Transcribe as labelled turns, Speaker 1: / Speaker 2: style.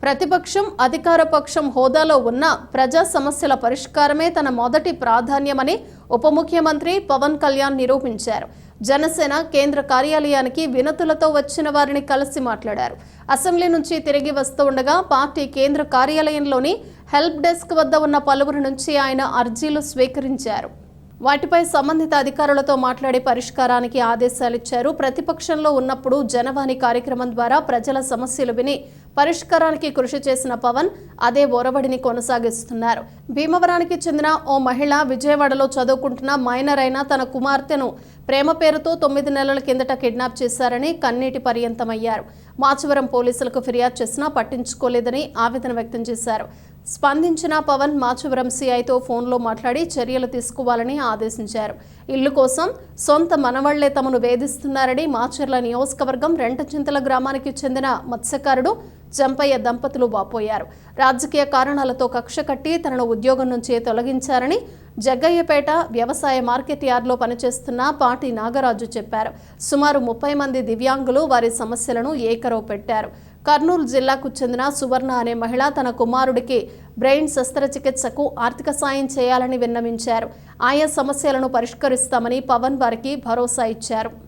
Speaker 1: ప్రతిపక్షం అధికార పక్షం హోదాలో ఉన్న ప్రజా సమస్యల పరిష్కారమే తన మొదటి ప్రాధాన్యమని ఉప ముఖ్యమంత్రి పవన్ కళ్యాణ్ నిరూపించారు. జనసేన కేంద్ర కార్యాలయానికి వినతులతో వచ్చిన వారిని కలిసి మాట్లాడారు. అసెంబ్లీ నుంచి తిరిగి వస్తుండగా పార్టీ కేంద్ర కార్యాలయంలోని హెల్ప్ డెస్క్ వద్ద ఉన్న పలువురి నుంచి ఆయన అర్జీలు స్వీకరించారు. వాటిపై సంబంధిత అధికారులతో మాట్లాడి పరిష్కారానికి ఆదేశాలిచ్చారు. ప్రతిపక్షంలో ఉన్నప్పుడు జనవాణి కార్యక్రమం ద్వారా ప్రజల సమస్యలు విని పరిష్కారానికి కృషి చేసిన పవన్ అదే ఒరవడిని కొనసాగిస్తున్నారు. భీమవరానికి చెందిన ఓ మహిళ విజయవాడలో చదువుకుంటున్న మైనర్ అయిన తన కుమార్తెను ప్రేమ పేరుతో 9 నెలల కిందట కిడ్నాప్ చేశారని కన్నీటి పర్యంతమయ్యారు. మాచవరం పోలీసులకు ఫిర్యాదు చేసినా పట్టించుకోలేదని ఆవేదన వ్యక్తం చేశారు. స్పందించిన పవన్ మాచవరం సిఐతో ఫోన్లో మాట్లాడి చర్యలు తీసుకోవాలని ఆదేశించారు. ఇల్లు కోసం సొంత మనవాళ్లే తమను వేధిస్తున్నారని మాచర్ల నియోజకవర్గం రెంటచింతల గ్రామానికి చెందిన మత్స్యకారుడు జంపయ్య దంపతులు వాపోయారు. రాజకీయ కారణాలతో కక్ష కట్టి తనను ఉద్యోగం నుంచి తొలగించారని జగ్గయ్యపేట వ్యవసాయ మార్కెట్ యార్డ్లో పనిచేస్తున్న పాటి నాగరాజు చెప్పారు. సుమారు 30 మంది దివ్యాంగులు వారి సమస్యలను ఏకరవు పెట్టారు. కర్నూలు జిల్లాకు చెందిన సువర్ణ అనే మహిళ తన కుమారుడికి బ్రెయిన్ శస్త్రచికిత్సకు ఆర్థిక సాయం చేయాలని విన్నవించారు. ఆయా సమస్యలను పరిష్కరిస్తామని పవన్ వారికి భరోసా ఇచ్చారు.